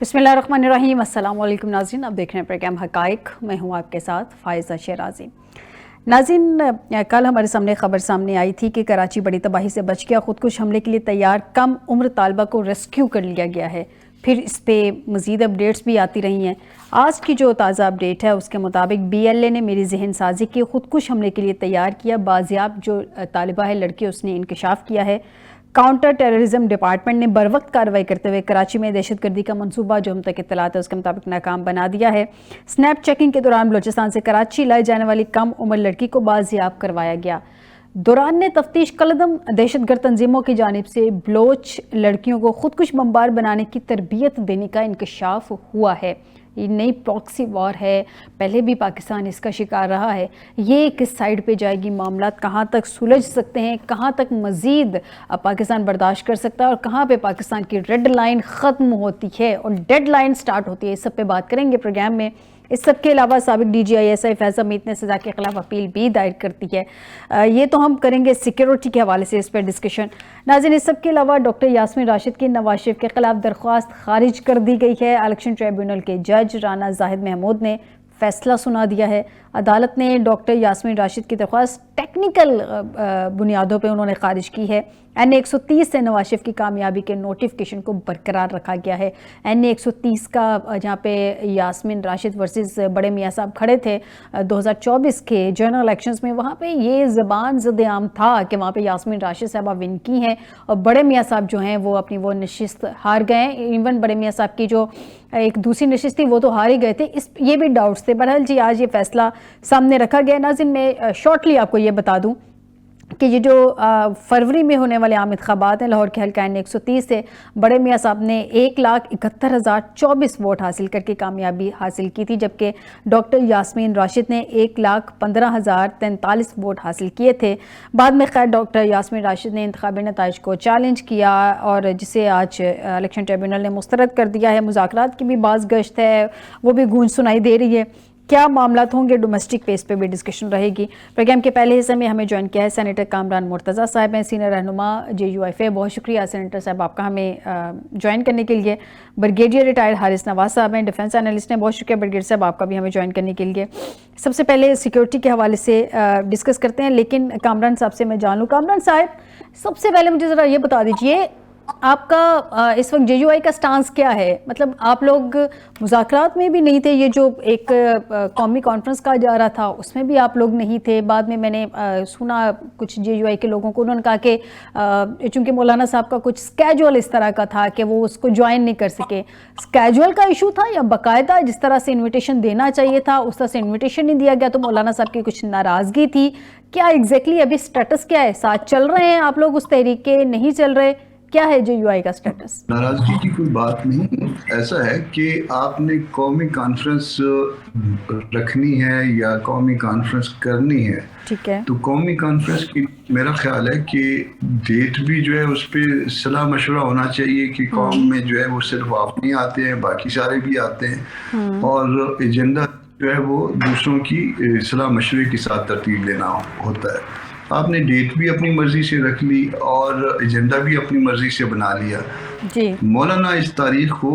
बिस्मिल्लाहिर्रहमानिर्रहीम। अस्सलाम वालेकुम नाज़रीन, आप देख रहे हैं प्रोग्राम हक़ाइक़। मैं हूँ आपके साथ फ़ायज़ा शेराज़ी। नाज़रीन, कल हमारे सामने खबर सामने आई थी कि कराची बड़ी तबाही से बच गया। ख़ुदकुश हमले के लिए तैयार कम उम्र तालबा को रेस्क्यू कर लिया गया है। फिर इस पर मज़ीद अपडेट्स भी आती रही हैं। आज की जो ताज़ा अपडेट है उसके मुताबिक BLA ने मेरी जहन साजी की ख़ुदकुश हमले के लिए तैयार किया। बाजियाब जो तालिबा है लड़की, उसने इंकशाफ किया है। काउंटर टेररिज्म डिपार्टमेंट ने बर वक्त कार्रवाई करते हुए कराची में दहशतगर्दी का मंसूबा जो हम तक इत्तलात है उसके मुताबिक नाकाम बना दिया है। स्नैप चेकिंग के दौरान बलूचिस्तान से कराची लाई जाने वाली कम उम्र लड़की को बाजियाब करवाया गया। दौरान ने तफ्तीश कलदम दहशतगर्द तंजीमों की जानिब से बलोच लड़कियों को खुदकुश बम्बार बनाने की तरबियत देने का इंकशाफ हुआ है। ये नई प्रॉक्सी वॉर है, पहले भी पाकिस्तान इसका शिकार रहा है। ये किस साइड पे जाएगी, मामला कहाँ तक सुलझ सकते हैं, कहाँ तक मज़ीद पाकिस्तान बर्दाश्त कर सकता है और कहाँ पे पाकिस्तान की रेड लाइन ख़त्म होती है और डेड लाइन स्टार्ट होती है, इस सब पे बात करेंगे प्रोग्राम में। इस सब के अलावा साबिक DGI फैज़ हमीद ने सज़ा के ख़िलाफ़ अपील भी दायर करती है। ये तो हम करेंगे सिक्योरिटी के हवाले से इस पर डिस्कशन। नाज़रीन, इस सब के अलावा डॉक्टर यास्मीन राशिद की नवाज शरीफ के ख़िलाफ़ दरख्वास्त खारिज कर दी गई है। इलेक्शन ट्रिब्यूनल के जज राना जाहिद महमूद ने फैसला सुना दिया है। अदालत ने डॉक्टर यास्मीन राशिद की दरख्वास्त टेक्निकल बुनियादों पर उन्होंने खारिज की है। NA 130 से नवाज शरीफ की कामयाबी के नोटिफिकेशन को बरकरार रखा गया है। NA 130 का जहाँ पे यास्मीन राशिद वर्सेस बड़े मियाँ साहब खड़े थे 2024 के जनरल इलेक्शंस में, वहाँ पे ये ज़बान ज़द-ए-आम था कि वहाँ पे यास्मीन राशिद साहबा विन की हैं और बड़े मियाँ साहब जो हैं वो अपनी वो नशिस्त हार गए हैं। इवन बड़े मियाँ साहब की जो एक दूसरी नशिस्त थी वो तो हार ही गए थे। ये भी डाउट्स थे। बहरहाल जी, आज ये फैसला सामने रखा गया। नाज़रीन, मैं शॉर्टली आपको ये बता दूं कि ये जो फरवरी में होने वाले आम इंतखाबात हैं, लाहौर के हल्का NA 130 से बड़े मियाँ साहब ने 1,71,024 वोट हासिल करके कामयाबी हासिल की थी, जबकि डॉक्टर यास्मीन राशिद ने 1,15,043 वोट हासिल किए थे। बाद में खैर डॉक्टर यास्मीन राशिद ने इंतखाबी नताइज को चैलेंज किया और जिसे आज इलेक्शन ट्रिब्यूनल ने मुस्तरद कर दिया है। मुज़ाकरात की भी बाज़ गश्त है, वो भी गूंज सुनाई दे रही है। क्या मामलात होंगे, डोमेस्टिक पेस पे भी डिस्कशन रहेगी। प्रोग्राम के पहले हिस्से में हमें ज्वाइन किया है सेनेटर कामरान मुर्तज़ा साहब हैं, सीनियर रहनुमा JUIFA। बहुत शुक्रिया सेनेटर साहब आपका हमें ज्वाइन करने के लिए। ब्रिगेडियर रिटायर्ड हारिस नवाज साहब हैं, डिफेंस एनालिस्ट हैं। बहुत शुक्रिया ब्रिगेडियर साहब आपका भी हमें ज्वाइन करने के लिए। सबसे पहले सिक्योरिटी के हवाले से डिस्कस करते हैं, लेकिन कामरान साहब से मैं जान लूँ। कामरान साहब, सबसे पहले मुझे ज़रा ये बता दीजिए, आपका इस वक्त JUI का स्टांस क्या है? मतलब आप लोग मुज़ाकरात में भी नहीं थे, ये जो एक कौमी कॉन्फ्रेंस कहा जा रहा था उसमें भी आप लोग नहीं थे। बाद में मैंने सुना कुछ JUI के लोगों को, उन्होंने कहा कि चूँकि मौलाना साहब का कुछ स्केजुअल इस तरह का था कि वो उसको ज्वाइन नहीं कर सके। स्केजुअल का इशू था या बाकायदा जिस तरह से इन्विटेशन देना चाहिए था उस तरह से इन्विटेशन नहीं दिया गया, तो मौलाना साहब की कुछ नाराज़गी थी? क्या एग्जैक्टली अभी स्टेटस क्या है? साथ चल रहे हैं आप लोग उस तहरीक के, नहीं चल रहे? क्या है JUI का स्टेटस? नाराजगी की कोई बात नहीं। ऐसा है कि आपने कौमी कॉन्फ्रेंस रखनी है या कौमी कॉन्फ्रेंस करनी है, ठीक है, तो कौमी कॉन्फ्रेंस की मेरा ख्याल है कि डेट भी जो है उस पर सलाह मशवरा होना चाहिए कि कौम में जो है वो सिर्फ आप नहीं आते हैं, बाकी सारे भी आते हैं और एजेंडा जो है वो दूसरों की सलाह मशवरे के साथ तरतीब लेना होता है। आपने डेट भी अपनी मर्जी से रख ली और एजेंडा भी अपनी मर्जी से बना लिया जी। मौलाना इस तारीख को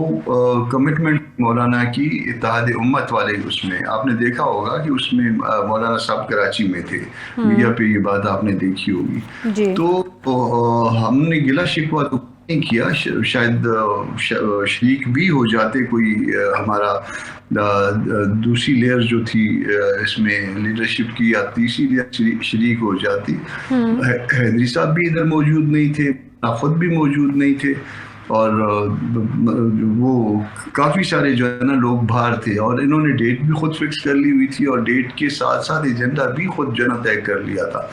कमिटमेंट मौलाना की इत्तेहाद उम्मत वाले, उसमें आपने देखा होगा कि उसमें मौलाना साहब कराची में थे, मीडिया पे ये बात आपने देखी होगी जी। तो हमने गिला शिकवा तो नहीं किया, शायद शरीक भी हो जाते कोई हमारा दूसरी लेयर जो थी इसमें लीडरशिप की या तीसरी लेयर शरीक हो जाती। हैदरी साहब भी इधर मौजूद नहीं थे, खुद भी मौजूद नहीं थे और वो काफ़ी सारे जो है ना लोग बाहर थे और इन्होंने डेट भी खुद फिक्स कर ली हुई थी और डेट के साथ साथ एजेंडा भी खुद जो है तय कर लिया था।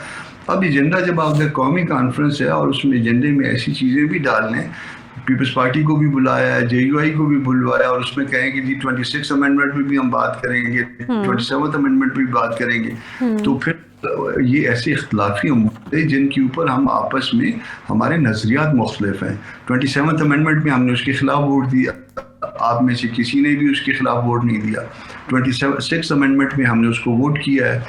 अब एजेंडा जब आपका कौमी कॉन्फ्रेंस है और उसमें एजेंडे में ऐसी चीज़ें भी डालने, पीपल्स पार्टी को भी बुलाया है, JUI को भी बुलवाया और उसमें कहेंगे जी 26 अमेंडमेंट में भी हम बात करेंगे, 27 अमेंडमेंट में भी बात करेंगे, तो फिर ये ऐसे इख्तलाफी मुद्दे जिनके ऊपर हम आपस में हमारे नज़रियात मुख्तलिफ हैं। 27 अमेंडमेंट में हमने उसके खिलाफ वोट दिया, आप में से किसी ने भी उसके खिलाफ वोट नहीं दिया। 26 अमेंडमेंट में हमने उसको वोट किया है,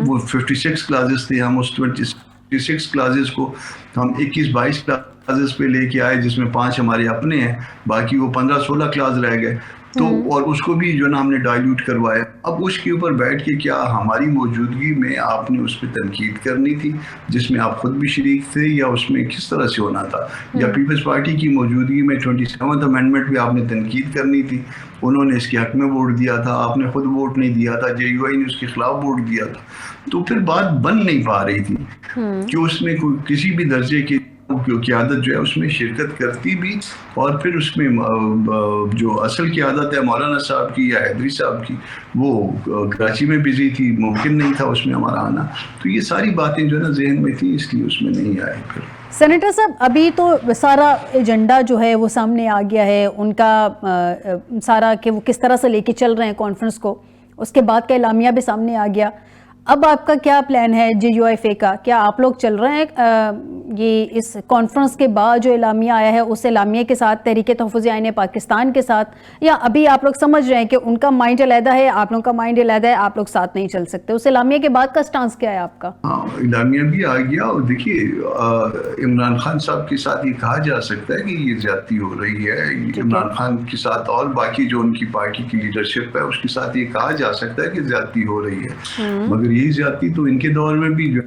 वो 56 क्लासेस थे, हम उस 26 क्लासेस को हम 21-22 क्लासेस पे लेके आए जिसमें 5 हमारे अपने हैं, बाकी वो 15-16 क्लास रह गए, तो और उसको भी जो ना हमने डाइल्यूट करवाया। अब उसके ऊपर बैठ के क्या हमारी मौजूदगी में आपने उस पर तनकीद करनी थी जिसमें आप खुद भी शरीक थे, या उसमें किस तरह से होना था, या पीपल्स पार्टी की मौजूदगी में 27th अमेंडमेंट भी आपने तनकीद करनी थी। उन्होंने इसके हक में वोट दिया था, आपने खुद वोट नहीं दिया था, JUI ने उसके खिलाफ वोट दिया था, तो फिर बात बन नहीं पा रही थी कि उसमें किसी भी दर्जे की क़यादत जो है उसमें शिरकत करती भी, और फिर उसमें जो असल क़यादत है मौलाना साहब की या हैदरी साहब की, वो कराची में बिजी थी, मुमकिन नहीं था उसमें हमारा आना। तो ये सारी बातें जो है ना जहन में थी, इसलिए उसमें नहीं आए। फिर सेनेटर साहब, अभी तो सारा एजेंडा जो है वो सामने आ गया है उनका, सारा कि वो किस तरह से लेके चल रहे हैं कॉन्फ्रेंस को, उसके बाद का एलामिया भी सामने आ गया। अब आपका क्या प्लान है JUIFA का? क्या आप लोग चल रहे हैं ये इस कॉन्फ्रेंस के बाद जो एलामिया आया है उस एलामिया के साथ, तहरीक तहफ़्फ़ुज़ आईन पाकिस्तान के साथ, या अभी आप लोग समझ रहे हैं कि उनका माइंड अलहदा है, आप लोगों का माइंड अलहदा है, आप लोग साथ नहीं चल सकते? उस एलामिया के बाद का स्टांस क्या है आपका? हाँ, एलामिया भी आ गया, और देखिए इमरान खान साहब के साथ ये कहा जा सकता है कि ये ज्यादती हो रही है। इमरान खान के साथ और बाकी जो उनकी पार्टी की लीडरशिप है उसके साथ ये कहा जा सकता है कि ज्यादती हो रही है, मगर यही ज्यादती तो इनके दौर में भी जो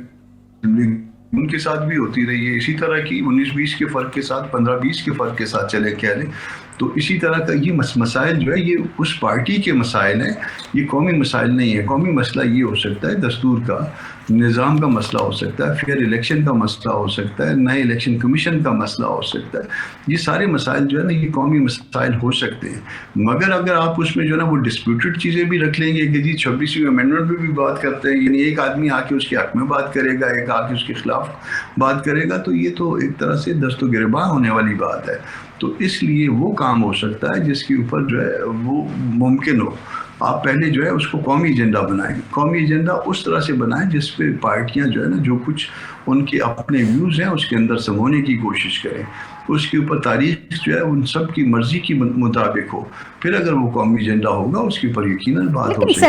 उनके साथ भी होती रही है। इसी तरह की 19-20 के फ़र्क के साथ, 15-20 के फ़र्क के साथ चले कह लें, तो इसी तरह का ये मसाइल जो है ये उस पार्टी के मसाइल हैं, ये कौमी मसाइल नहीं है। कौमी मसला ये हो सकता है दस्तूर का, निज़ाम का मसला हो सकता है, फेयर इलेक्शन का मसला हो सकता है, नए इलेक्शन कमीशन का मसला हो सकता है। ये सारे मसाइल जो है ना ये कौमी मसाइल हो सकते हैं, मगर अगर आप उसमें जो है ना वो डिस्प्यूटेड चीज़ें भी रख लेंगे कि जी 26वीं अमेंडमेंट पर भी बात करते हैं, यानी एक आदमी आके उसके हक में बात करेगा, एक आके उसके खिलाफ बात करेगा, तो ये तो एक तरह से दस्तो गिरबान होने वाली बात है। तो इसलिए वो काम हो सकता है जिसके ऊपर जो है वो मुमकिन हो। आप पहले जो है उसको कौमी एजेंडा बनाएं, कौमी एजेंडा उस तरह से बनाएं जिस पे पार्टियां जो है ना जो कुछ उनके अपने व्यूज़ हैं उसके अंदर समोने की कोशिश करें, उसके ऊपर तारीख जो है उन सब की मर्जी के मुताबिक हो, फिर अगर वो कौमी एजेंडा होगा उसके ऊपर यकीनन बात हो सकती है।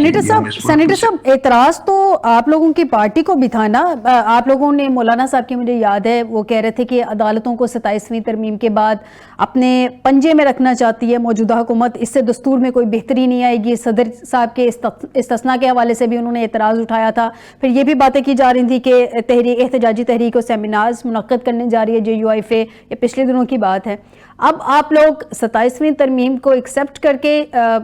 सेनेटर साहब, एतराज़ तो आप लोगों की पार्टी को भी था ना? आप लोगों ने, मौलाना साहब की मुझे याद है वो कह रहे थे कि अदालतों को 27वीं तरमीम के बाद अपने पंजे में रखना चाहती है मौजूदा हुकूमत, इससे दस्तूर में कोई बेहतरी नहीं आएगी। सदर साहब के इस्तिस्ना के हवाले से भी उन्होंने एतराज़ उठाया था। फिर ये भी बातें की जा रही थी कि एहतजाजी तहरीक और सेमिनार्स मुनक्कद करने जा रही है JUIFA, ये पिछले दिनों की बात है। अब आप लोग 27वीं तरमीम को एक्सेप्ट करके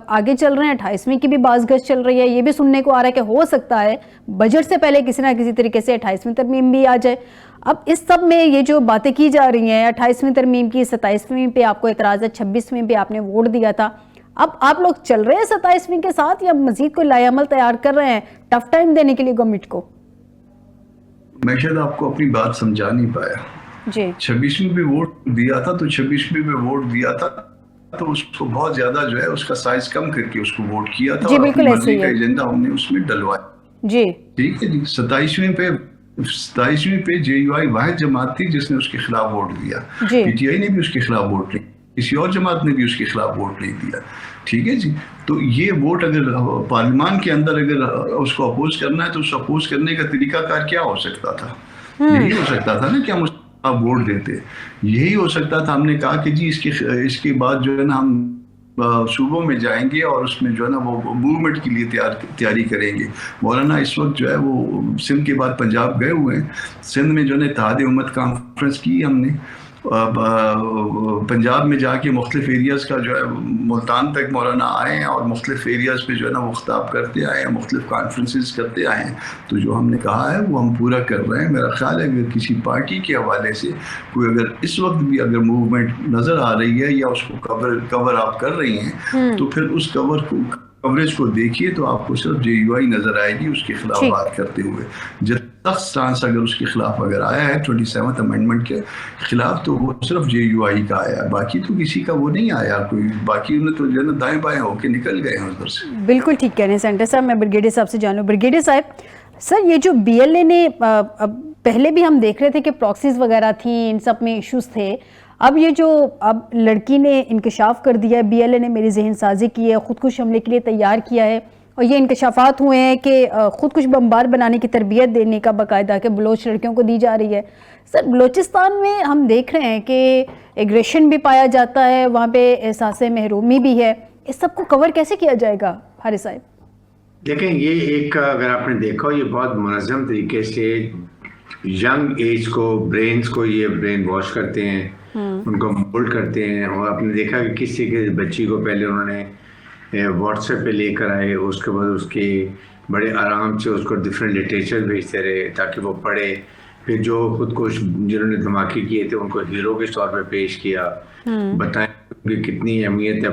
आगे चल रहे हैं, 28वीं की भी बाज़गश चल रही है। ये भी सुनने को आ रहा है कि हो सकता है बजट से पहले किसी ना किसी तरीके से 28वीं तरमीम भी आ जाए। अब इस सब में ये जो बातें की जा रही हैं 28वीं तरमीम की, 27वीं पे आपको एतराज़ है, 26वीं पे आपने वोट दिया था, अब आप लोग चल रहे हैं 27वीं के साथ या मजीद कोई लाएअमल तैयार कर रहे हैं टफ टाइम देने के लिए गवर्नमेंट को? मैं शायद आपको अपनी बात समझा नहीं पाया जी। 26वीं पे वोट दिया था, तो 26वीं पे वोट दिया था तो उसको बहुत ज्यादा जो है उसका साइज कम करके उसको वोट किया था, जी, बिल्कुल ऐसे ही है। एजेंडा हमने उसमें डलवाया जी, ठीक है जी। 27वीं पे JUI वाहिद जमात थी जिसने उसके खिलाफ वोट दिया, PTI ने भी उसके खिलाफ वोट नहीं, किसी और जमात ने भी उसके खिलाफ वोट नहीं दिया, ठीक है जी। तो ये वोट अगर पार्लियामान के अंदर अगर उसको अपोज करना है तो उस अपोज करने का तरीकाकार क्या हो सकता था? यही हो सकता था ना कि हम आप वोट देते, यही हो सकता था। हमने कहा कि जी इसके बाद जो है ना हम सूबों में जाएंगे और उसमें जो है ना वो मूवमेंट के लिए तैयारी करेंगे। मौलाना इस वक्त जो है वो सिंध के बाद पंजाब गए हुए हैं, सिंध में जो है इत्तेहाद उम्मत कॉन्फ्रेंस की हमने, पंजाब में जाके मुख्तलिफ एरियाज़ का जो है मुल्तान तक मौलाना आए हैं और मुख्तलिफ एरियाज़ पे जो है ना वो खिताब करते आए हैं, मुख्तलिफ कॉन्फ्रेंसेस करते आए हैं। तो जो हमने कहा है वो हम पूरा कर रहे हैं। मेरा ख्याल है अगर किसी पार्टी के हवाले से कोई अगर इस वक्त भी अगर मूवमेंट नज़र आ रही है या उसको कवर आप कर रही हैं तो फिर उस कवरेज को देखिए तो आपको सिर्फ JUI नजर आएगी उसके खिलाफ बात करते हुए। जब सख्त स्टांस अगर उसके खिलाफ अगर आया है 27th अमेंडमेंट के खिलाफ तो वो सिर्फ JUI का आया, बाकी तो किसी का वो नहीं आया कोई, बाकी उन्हें तो जो है दाएं बाएं होके निकल गए हैं उधर से। बिल्कुल ठीक कह रहे हैं सेंटर साहब। मैं ब्रिगेडियर साहब से जानूं, ब्रिगेडियर साहब, सर ये जो BLA ने पहले भी हम देख रहे थे कि प्रॉक्सीज वगैरह थी, इन सब में इश्यूज थे। अब ये जो अब लड़की ने इंकशाफ कर दिया है, BLA ने मेरी जहन साजी की है, खुदकुश हमले के लिए तैयार किया है और ये इंकशाफात हुए हैं कि ख़ुद कुछ बम्बार बनाने की तरबियत देने का बाकायदा कि बलोच लड़कियों को दी जा रही है। सर, बलोचिस्तान में हम देख रहे हैं कि एग्रेशन भी पाया जाता है, वहाँ पे एहसास महरूमी भी है। इस सब को कवर कैसे किया जाएगा हारिस साहब? देखें, ये एक अगर आपने देखा हो, ये बहुत मुनज़्ज़म तरीके से यंग एज को ब्रेन्स को ये ब्रेन वॉश करते हैं, उनको मोल्ड करते हैं। और आपने देखा कि किसी के बच्ची को पहले उन्होंने व्हाट्सएप पे लेकर आए, उसके बाद उसके बड़े आराम से उसको डिफरेंट लिटरेचर भेजते रहे ताकि वो पढ़े। फिर जो खुद को जिन्होंने धमाके किए थे उनको हीरो के तौर पे पेश किया, बताएं कि कितनी अहमियत है,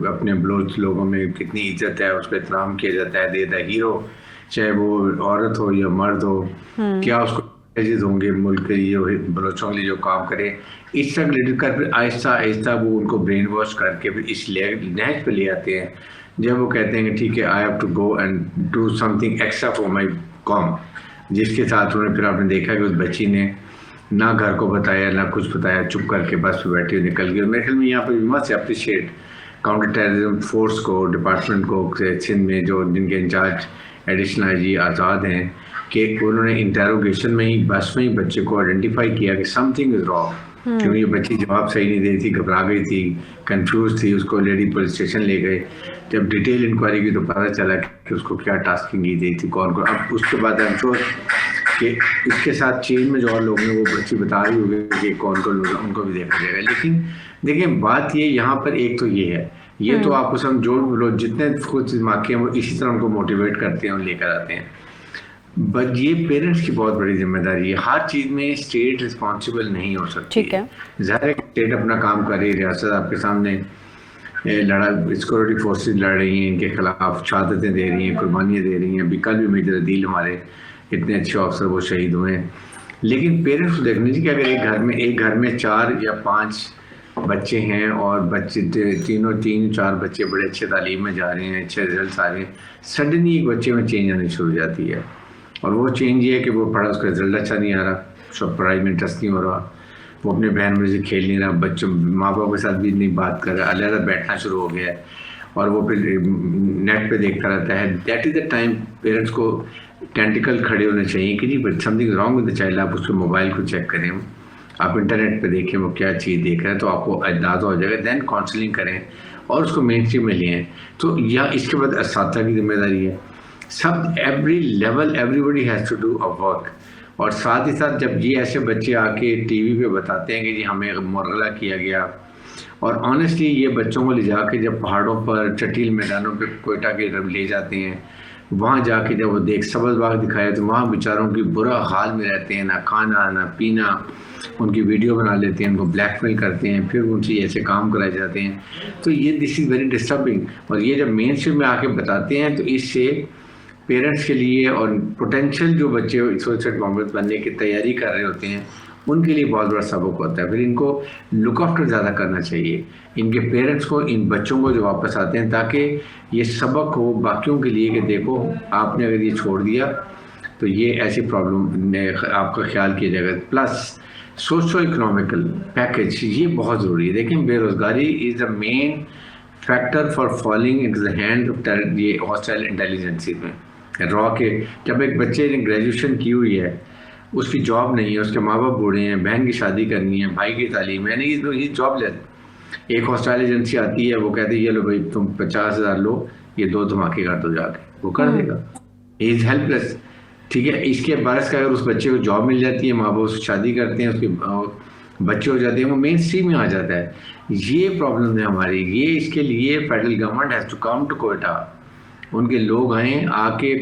अपने बलोच लोगों में कितनी इज्जत है, उसको एहतराम किया जाता है, दे द हीरो, चाहे वो औरत हो या मर्द हो, क्या उसको होंगे मुल्क के लिए, बलोचों के लिए जो काम करे। इस तरह लीडर कर फिर आहिस्ता आहिस्ता वो उनको ब्रेन वॉश करके फिर इस नहज पे ले आते हैं, जब वो कहते हैं कि ठीक है, I have to go and do something extra for my कॉम, जिसके साथ उन्होंने फिर आपने देखा कि उस बच्ची ने ना घर को बताया ना कुछ बताया, चुप करके बस पे बैठी हुई निकल गई। मेरे ख्याल में यहाँ पर we must appreciate counter terrorism force को, डिपार्टमेंट को सिंध में, जो जिनके इंचार्ज एडिशनल आईजी आज़ाद हैं, कि उन्होंने इंटेरोगेशन में ही बस में ही बच्चे को आइडेंटिफाई किया कि समथिंग इज़ रॉन्ग, क्योंकि ये बच्ची जवाब सही नहीं दे रही थी, घबरा गई थी, कंफ्यूज थी। उसको लेडी पुलिस स्टेशन ले गए, जब डिटेल इंक्वायरी की तो पता चला कि उसको क्या टास्किंग दी गई थी, कौन कौन। अब उसके बाद आई एम श्योर कि इसके साथ चेन में जो और लोग हैं वो बच्ची बता रही होगी कि कौन कौन लोग, उनको भी देखा जाएगा। लेकिन देखिए, बात ये यहाँ पर एक तो ये है, ये तो आपको सब जो जितने खुद दिमाग हैं वो इसी तरह उनको मोटिवेट करते हैं और लेकर आते हैं। बट ये पेरेंट्स की बहुत बड़ी जिम्मेदारी है, हर चीज़ में स्टेट रिस्पॉन्सिबल नहीं हो सकती। ठीक है, ज़ाहिर है स्टेट अपना काम कर रही है, रियासत आपके सामने सिक्योरिटी फोर्सेस लड़ रही हैं, इनके खिलाफ शहादतें दे रही हैं, कुर्बानियाँ दे रही हैं। अभी कल भी मेजर अदील हमारे इतने अच्छे ऑफिसर वो शहीद हुए हैं। लेकिन पेरेंट्स को देखने चाहिए कि अगर एक घर में 4 या 5 बच्चे हैं और बच्चे तीन 4 बच्चे बड़े अच्छे तालीम में जा रहे हैं, अच्छे रिजल्ट आ रहे हैं, सडनली एक बच्चे में चेंज आनी शुरू हो जाती है। और वो चेंज ये है कि वो पढ़ा, उसका रिजल्ट अच्छा नहीं आ रहा, सब पढ़ाई में इंटरेस्ट नहीं हो रहा, वो अपने बहन भाई से खेल नहीं रहा, बच्चों माँ बाप के साथ भी नहीं बात कर रहा, अलग बैठना शुरू हो गया है, और वो फिर नेट पे देखता रहता है। That is the time parents को टेंटिकल खड़े होने चाहिए कि जी but something wrong with the child. आप उसके मोबाइल को चेक करें, आप इंटरनेट पे देखें वो क्या चीज़ देख रहे हैं, तो आपको अंदाज़ा हो जाएगा। दैन काउंसलिंग करें और उसको मेन स्ट्रीम में लें। तो या इसके बाद इस्ताद की जिम्मेदारी है, सब every level everybody has to do a work. और साथ ही साथ जब ये ऐसे बच्चे आके टीवी पे बताते हैं कि जी हमें मुरगला किया गया, और ऑनेस्टली ये बच्चों को ले जाके जब पहाड़ों पर चटील मैदानों पे कोयटा के ले जाते हैं, वहाँ जाके जब वो सब्ज़ बाग दिखाया तो वहाँ बेचारों की बुरा हाल में रहते हैं, ना खाना ना पीना, उनकी वीडियो बना लेते हैं, उनको ब्लैकमेल करते हैं, फिर उनसे ऐसे काम कराए जाते हैं। तो ये दिस इज़ वेरी डिस्टर्बिंग। और ये जब मेन स्ट्रीम में आके बताते हैं तो इससे पेरेंट्स के लिए और पोटेंशियल जो बच्चे सुसाइड बॉम्बर्स बनने की तैयारी कर रहे होते हैं उनके लिए बहुत बड़ा सबक होता है। फिर इनको लुक आफ्टर ज़्यादा करना चाहिए, इनके पेरेंट्स को, इन बच्चों को जो वापस आते हैं, ताकि ये सबक हो बाकियों के लिए कि देखो आपने अगर ये छोड़ दिया तो ये ऐसी प्रॉब्लम आपका ख्याल किया जाएगा। प्लस सोशो इकोनॉमिकल पैकेज ये बहुत ज़रूरी है। देखें, बेरोज़गारी is the main factor for falling into the hand of ये हॉस्टाइल इंटेलिजेंसी में। रॉ के जब एक बच्चे ने ग्रेजुएशन की हुई है, उसकी जॉब नहीं है, उसके माँ बाप बूढ़े हैं, बहन की शादी करनी है, भाई की तालीम है, नहीं ये जॉब ले, एक हॉस्टाइल एजेंसी आती है, वो कहती है ये लो भाई तुम 50,000 लो, ये 2 धमाके कर दो जाके, वो कर देगा। He is helpless. ठीक है, इसके बरस का अगर उस बच्चे को जॉब मिल जाती है, माँ बाप उसकी शादी करते हैं, उसके बच्चे हो जाते हैं, वो मेन स्ट्रीम में आ जाता है। ये प्रॉब्लम है हमारी। ये इसके लिए federal government has to come to Quetta, उनके लोग आएँ, आके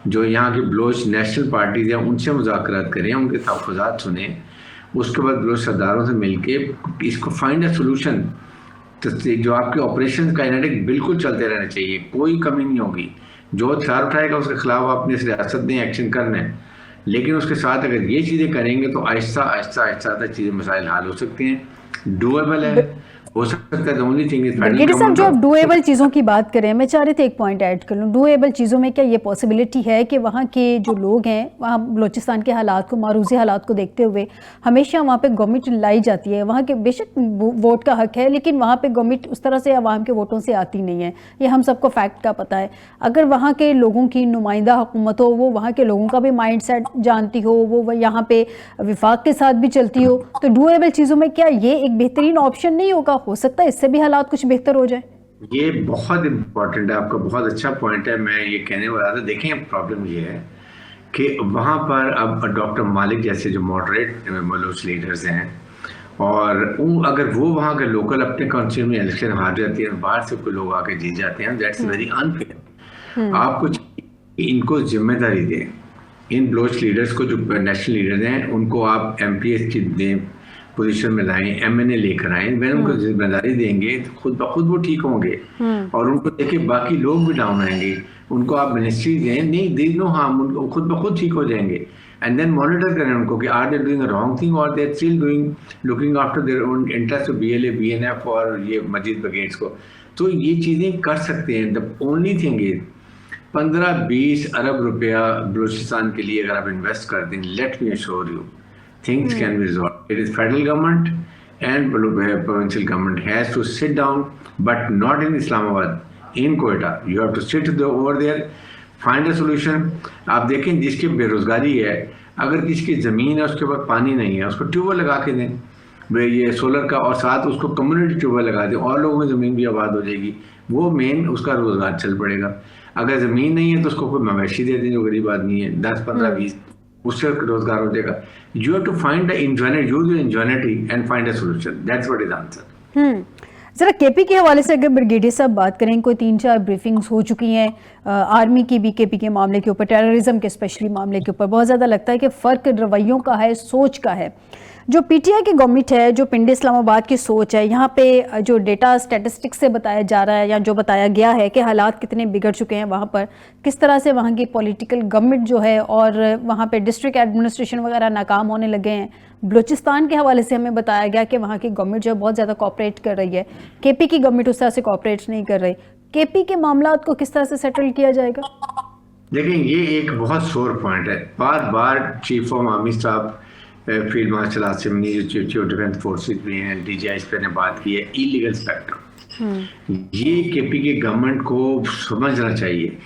जो यहाँ के बलोच नेशनल पार्टीज़ हैं उनसे मुज़ाकरात करें, उनके तहफ़्फ़ुज़ात सुने, उसके बाद बलोच सरदारों से मिल के इसको फाइंड अ सोल्यूशन। तो जो आपके ऑपरेशन काइनेटिक बिल्कुल चलते रहने चाहिए, कोई कमी नहीं होगी। जो हथियार उठाएगा उसके खिलाफ अपनी रियासत ने एक्शन करना है, लेकिन उसके साथ अगर ये चीज़ें करेंगे तो आहिस्ता आहिस्ता आहिस्ता चीज़ें मसाइल हल हो सकते हैं, डूएबल है। हो सकता है। The only thing is brigadier साहब, जो आप डूएबल चीज़ों की बात करें, मैं चाह रही थी एक पॉइंट ऐड कर लूँ। डूएबल चीज़ों में क्या ये पॉसिबिलिटी है कि वहाँ के जो लोग हैं, वहाँ बलूचिस्तान के हालात को, मारूजी हालात को देखते हुए हमेशा वहाँ पे गवर्नमेंट लाई जाती है, वहाँ के बेशक वोट का हक है, लेकिन वहाँ पे गवर्नमेंट उस तरह से आवाम के वोटों से आती नहीं है, ये हम सबको फैक्ट का पता है। अगर वहाँ के लोगों की नुमाइंदा हुकूमत हो, वो वहाँ के लोगों का भी माइंड सेट जानती हो, वो यहाँ पे विफाक के साथ भी चलती हो, तो डूएबल चीज़ों में क्या ये एक बेहतरीन ऑप्शन नहीं होगा? हो सकता है इससे भी हालात कुछ बेहतर हो जाए। ये बहुत इंपॉर्टेंट है, आपका बहुत अच्छा पॉइंट है। मैं ये कहने वाला था, देखें प्रॉब्लम ये है कि वहाँ पर अब डॉक्टर मालिक जैसे जो मॉडरेट बलूच लीडर्स हैं, और अगर वो वहाँ के लोकल अपने काउंसिल में इलेक्शन हार जाती है, बाहर से कोई लोग आके जीत जाते हैं, दैट्स वेरी अनफेयर। आपको इनको जिम्मेदारी दें, इन बलूच लीडर्स को, जो नेशनल लीडर्स हैं, उनको आप MPs की दें, पोजीशन में लाएं, MNA लेकर आए। वे उनको जिम्मेदारी देंगे तो खुद ब खुद वो ठीक होंगे, और उनको देखे बाकी लोग भी डाउन आएंगे। उनको आप मिनिस्ट्री दें, नहीं दे नो हार्म, उनको खुद ब खुद ठीक हो जाएंगे। एंड देन मॉनिटर करें उनको कि are they doing a wrong thing और they still doing looking after their own interest of BLA BNF और ये मस्जिद ब्रिगेड्स को। तो ये चीज़ें कर सकते हैं। द ओनली थिंग इज 15-20 अरब रुपया बलूचिस्तान के लिए अगर आप इन्वेस्ट कर दें, let me assure you things can be resolved. It is federal government and provincial government has to sit down, but not in Islamabad, in Quetta. You have to sit over there, find a solution. आप देखें जिसकी बेरोजगारी है, अगर किसी की ज़मीन है उसके पास पानी नहीं है, उसको ट्यूबवेल लगा के दें, वे ये सोलर का, और साथ उसको कम्युनिटी ट्यूबवेल लगा दें, और लोगों की ज़मीन भी आबाद हो जाएगी। वो मेन उसका रोज़गार चल पड़ेगा। अगर ज़मीन नहीं है तो उसको कोई मवेशी दे दें जो गरीब आदमी है, 10, 15, 20, उससे रोजगार हो जाएगा। You have to find the ingenuity, use your ingenuity and find a solution. That's what is the answer. ज़रा KP के हवाले से अगर ब्रिगेडियर साहब बात करें, कोई 3-4 ब्रीफिंग्स हो चुकी हैं आर्मी की भी KP के मामले के ऊपर, टेररिज्म के स्पेशली मामले के ऊपर। बहुत ज़्यादा लगता है कि फ़र्क रवैयों का है, सोच का है। जो PTI की गवर्नमेंट है, जो पिंड इस्लामाबाद की सोच है, यहाँ पे जो डेटा स्टैटिस्टिक्स से बताया जा रहा है या जो बताया गया है कि हालात कितने बिगड़ चुके हैं वहाँ पर, किस तरह से वहाँ की पॉलिटिकल गवर्नमेंट जो है और वहाँ पे डिस्ट्रिक्ट एडमिनिस्ट्रेशन वगैरह नाकाम होने लगे हैं। बलूचिस्तान के हवाले से हमें बताया गया कि वहाँ की गवर्नमेंट जो है बहुत ज़्यादा कोऑपरेट कर रही है, KP की गवर्नमेंट उस तरह से कोऑपरेट नहीं कर रही। KP के मामला को किस तरह से सेटल किया जाएगा? देखिए, ये एक बहुत शोर पॉइंट है। बार बार chief of army staff, field marshal Asim ने, जो चीफ ऑफ डिफेंस फोर्सेज भी हैं, DGI पे ने बात की है, इलीगल स्पेक्ट्रम। ये KP की गवर्नमेंट को समझना चाहिए।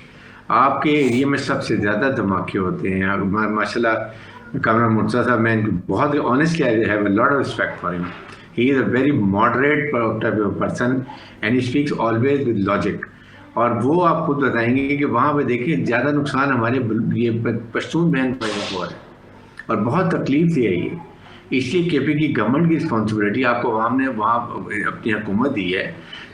आपके एरिया में सबसे ज़्यादा धमाके होते हैं। माशाल्लाह कामरान मुर्तज़ा साहब, मैं बहुत honestly I have a lot of respect for him. He is a very moderate type of person and he speaks always with logic. और वो आप खुद बताएंगे कि वहाँ पे देखिए ज़्यादा नुकसान हमारे ये पश्तून बहन को हुआ है और बहुत तकलीफ दी है ये। इसलिए KP की गवर्नमेंट की रिस्पॉन्सिबिलिटी, आपको आवाम ने वहाँ अपनी हुकूमत दी है,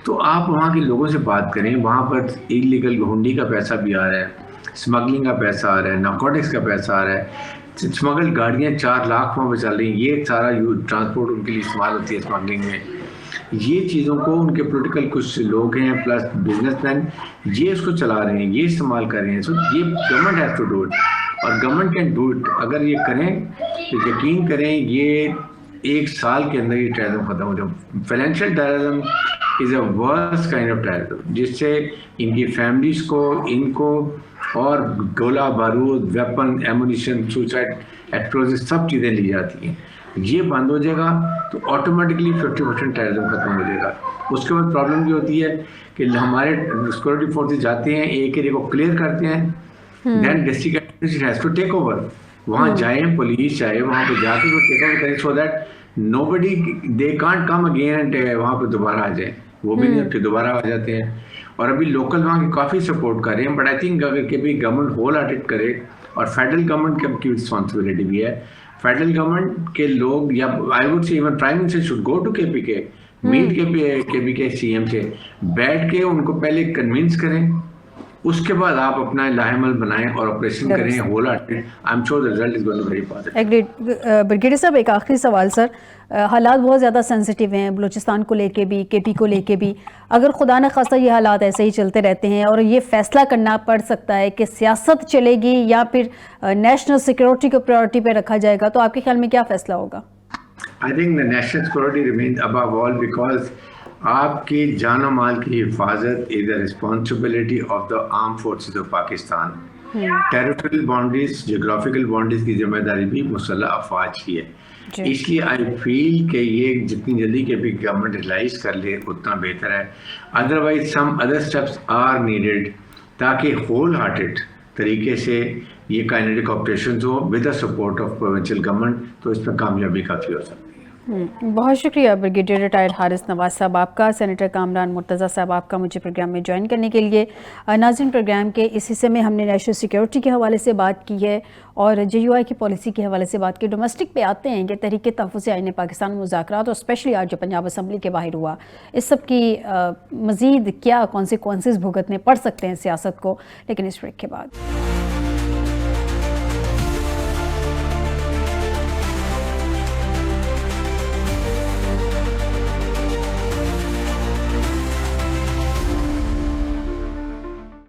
तो आप वहाँ के लोगों से बात करें। वहाँ पर इलीगल हुंडी का पैसा भी आ रहा है, स्मगलिंग का पैसा आ रहा है, नारकोटिक्स का पैसा आ रहा है, स्मगल गाड़ियाँ 4 लाख वहाँ पर चल रही हैं। ये सारा ट्रांसपोर्ट उनके लिए इस्तेमाल होती है स्मगलिंग में। ये चीज़ों को उनके पॉलिटिकल कुछ लोग हैं प्लस बिजनेसमैन, ये इसको चला रहे हैं, ये इस्तेमाल कर रहे हैं। सो ये government has to do it, और गवर्नमेंट कैन डू इट। अगर ये करें तो यकीन करें, ये 1 साल के अंदर ये टेररिज्म खत्म हो जाए। Financial terrorism is a worst kind of terrorism, जिससे इनकी फैमिलीज को, इनको और गोला बारूद, वेपन, एमुनिशन, सुसाइड, एक्सप्लोजिव सब चीज़ें ली जाती हैं। ये बंद हो जाएगा तो ऑटोमेटिकली 50% टेररिज्म खत्म हो जाएगा। उसके बाद प्रॉब्लम ये होती है कि हमारे सिक्योरिटी फोर्सेज जाते हैं, एक एरिया को क्लियर करते हैं, then district administration has to take over. वहाँ जाए पुलिस, चाहे वहाँ पे जाके वो टेक ओवर करें, so that nobody, they can't come again and वहाँ पे दोबारा आ जाए। वो भी नहीं, फिर दोबारा आ जाते हैं। और अभी लोकल वहाँ के काफ़ी सपोर्ट कर रहे हैं, बट आई थिंक अगर कभी गवर्नमेंट होल हार्टेड करे, और फेडरल गवर्नमेंट की रिस्पॉन्सिबिलिटी भी है, फेडरल गवर्नमेंट के लोग, या I would say even prime minister should go to KP के, मीट KP के CM से, बैठ के उनको पहले कन्विंस करें, उसके बाद आप अपना लाहेमल बनाएं और ऑपरेशन करें whole hearted. I am sure the result is going to be very positive. Agreed. Brigadier साहब, एक आखिरी सवाल सर, हालात बहुत ज़्यादा सेंसिटिव हैं बलूचिस्तान को लेके भी, KP को लेके भी। अगर खुदा न खास्ता ये हालात ऐसे ही चलते रहते हैं और ये फैसला करना पड़ सकता है कि सियासत चलेगी या फिर नेशनल सिक्योरिटी को प्रायोरिटी पे रखा जाएगा, तो आपके ख्याल में क्या फैसला होगा? I think the national security remains above all, because आपकी जान और माल की हिफाजत is the responsibility of the arm forces of Pakistan. Territorial boundaries, geographical boundaries की जिम्मेदारी भी मुसल्लह अफवाज की है। जी। इसलिए आई फील कि ये जितनी जल्दी के भी गवर्नमेंट रियलाइज कर ले उतना बेहतर है। Otherwise some other steps are needed ताकि होल हार्टेड तरीके से ये काइनेटिक ऑपरेशन हो with the support of provincial government, तो इसमें कामयाबी काफ़ी हो सकती है। बहुत शुक्रिया ब्रिगेडियर रिटायर्ड हारिस नवाज साहब आपका, सेनेटर कामरान मुर्तज़ा साहब आपका मुझे प्रोग्राम में ज्वाइन करने के लिए। नाज़रीन, प्रोग्राम के इस हिस्से में हमने नेशनल सिक्योरिटी के हवाले से बात की है और JUI की पॉलिसी के हवाले से बात की। डोमेस्टिक पे आते हैं कि तहरीक तहफ़्फ़ुज़ आईन पाकिस्तान मुज़ाकरात और स्पेशली आज जो पंजाब असम्बली के बाहर हुआ, इस सब की मज़ीद क्या कॉन्सिक्वेंसेस भुगतने पड़ सकते हैं सियासत को, लेकिन इस ब्रेक के बाद।